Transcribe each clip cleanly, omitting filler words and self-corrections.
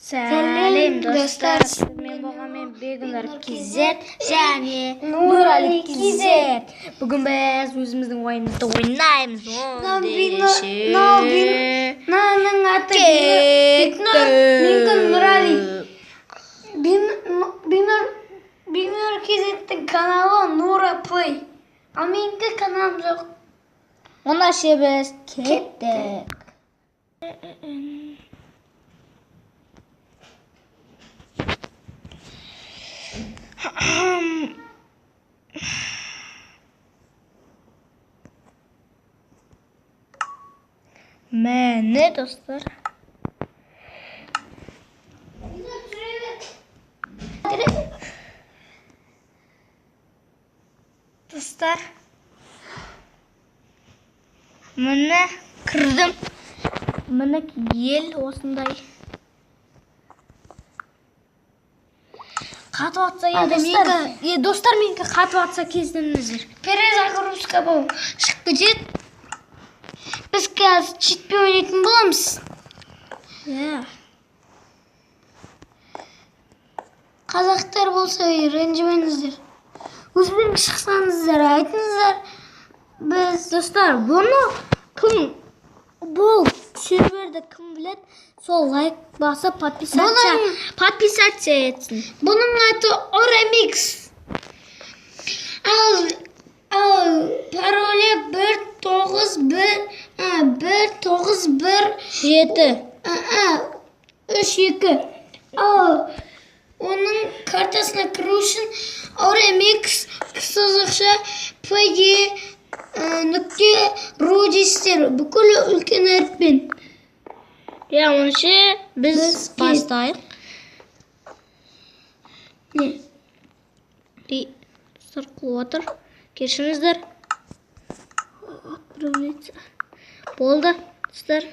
Сәлем достар, мен болғанмен Бегінар Кизет және Нурали Кизет. Бүгін біз өзіміздің ойынымызды ойнаймыз. Наның аты Нурали. Бегінар Кизеттің каналы Нура Плей. Ал меніңкі каналым жоқ. Ona biz kettik. Mene dostlar. Dostlar. Mene kırdım. Mene ел осындай. Қатып атса енді достар менікі қатып атса кездеріңіздер. Перезагрузка бұл шығып кетеді. Біз қазір читпей ойнайтын боламыз. Қазақтар болса ренжімеңіздер. Өзбек шықсаңыздар айтыңыздар. Біз достар бұны кім бұл серверді кім біледі? Сол лайк басып подписаться етсін. Бұның аты Оремикс. Ал паролі 19132. Ал оның картасына кіру үшін Оремикс сызықша pg.ru дейсіздер. Бүкіл үлкен әріппен. Оныншы біз бастайық. Не? Достар қылып отыр. Кешіңіздер. Болды, достар.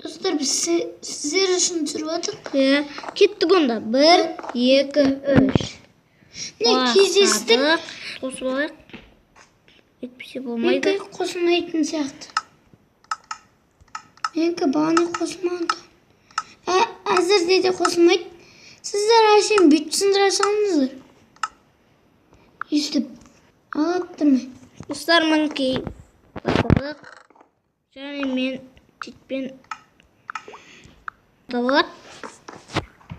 Достар, біз сіздер үшін түсіріп отыр. Кеттік онда. 1, 2, 3. Не кездестік? Қосып алайық. Етпесе болмайды. Менікі қосылмайтын сияқты. Менікі бағаны қосылмайды. Әзірде де қосылмайды. Сіздер әшейін бүйтіп сындыра салыңыздар. Естіп алып тұрмай. Достар, мінекей бастадық. Және мен читпен болады.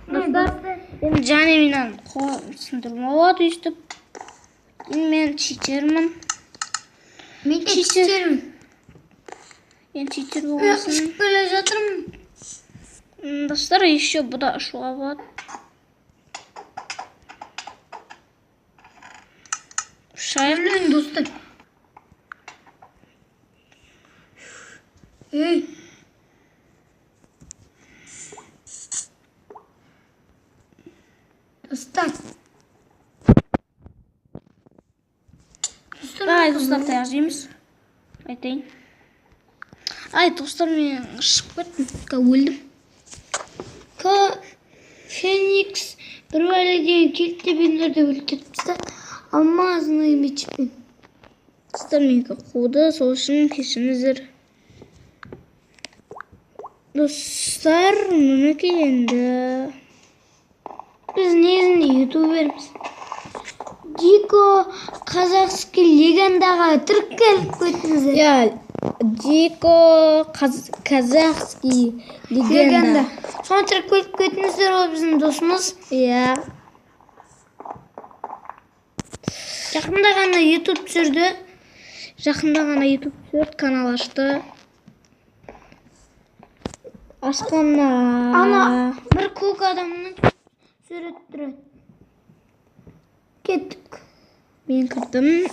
Достар, және менен сындырмауады өйстіп. Мен читермін. Мен читермін. Мен читер болғасын. Ұшып келе жатырмын. Достар, еще бұда ұшуға болады. Шайырмен достар. Достар. Достар, таяқ жейміз. Айтайын. Достар, мен шығып кеттім. Өлдім. Феникс бір бәледен келді бендерді өлтіріпті. Алмазының мечпен. Достар, менікі қуды, сол үшін кешіңіздер. Достар, мінекей енді. Біз негізінде ютуберміз. Дико казахский легендаға тіркеліп кетіңіздер. Дико казахский легенда. Соны тіркеліп кетіңіздер, ол біздің досымыз. Жақында ғана YouTube түсірді. Канал ашты. Ашқанна. Ана бір көк адамның сурет тұрады. Кеттік. Мен кірдім.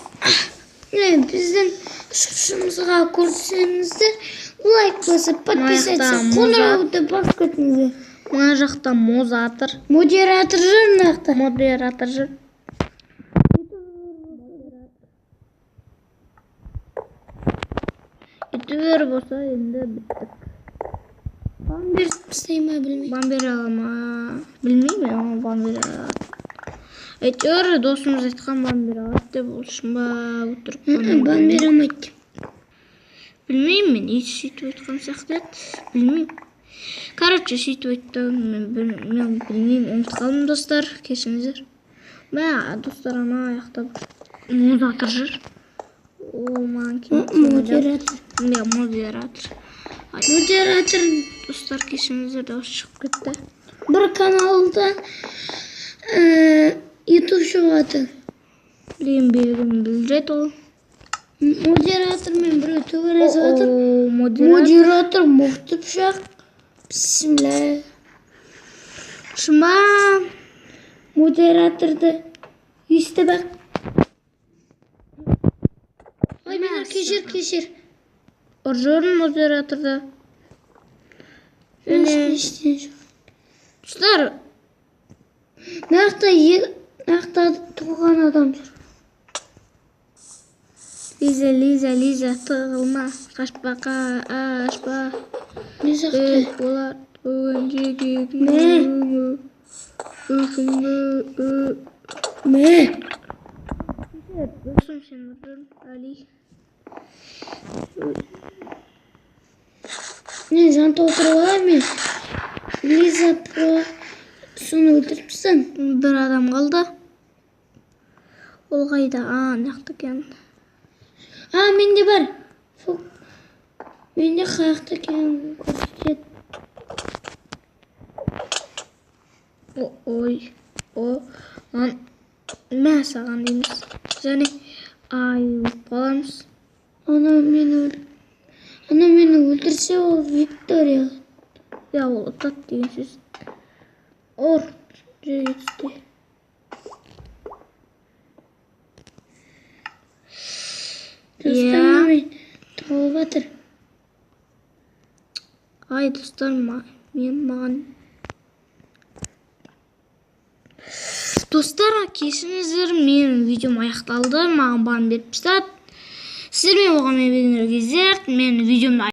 Біздің шығышымызға көрсеңіздер, лайк басып, подписаться, қоңырауды басып кетіңіздер. Мына жақта модератор. Модератор жүр нақты. Модератор жүр. Ютубер болса енді біттік. Бамбер істей ма білмеймін. Бамбер алама. Білмеймін, ama бамбер алады. Әйтеуір досымыз айтқан бамбер алады деп олшын ба отырып. Бамбер алмайды. Білмеймін, мен еш сөйтіп айтқан сияқты еді. Білмеймін. Короче, сөйтіп айтты. Мен білмеймін, ұмытып қалдым, достар. Кешіріңіздер. Мә, достар, ана аяқта модератор жүр. Ол маған Модератор. Модератор. Достар, кешіріңіздер, дауыс шығып кетті. Bir kanalda YouTube шығады. Білген білдірет ол. Модератор мен бір төбелесіп жатыр. Модератор. Модератор мықты пышақ. Бисмилlah. Шыма. Модераторды естіп бақ. Ай, мен кешір. Оржорын модераторда. Достар, Нақта туған адам жүр. Лиза, тығылма. Қашпа. Не жақты? Олар өңдегі. Мә? Досым сен ұрдың, Али. Не, жанта отырып алайын мен. Лиза про соны өлтіріпсің. Бір адам қалды. Ол қайда? Нақты екен. Менде бар. Менде қаяқты екен көрсетеді. Ой. Мә саған дейміз. Және өліп қаламыз. Ана мені өлтірсе ол Виктория. Ол ұтат деген сөз. Ор. Жөге түсті. Достарым мен тауып атыр. Ай, достар, маған... Достар, кешіріңіздер, менің видеом аяқталды. Маған барын беріп тастады. Сіздермен болған мен кездер, мен видеомды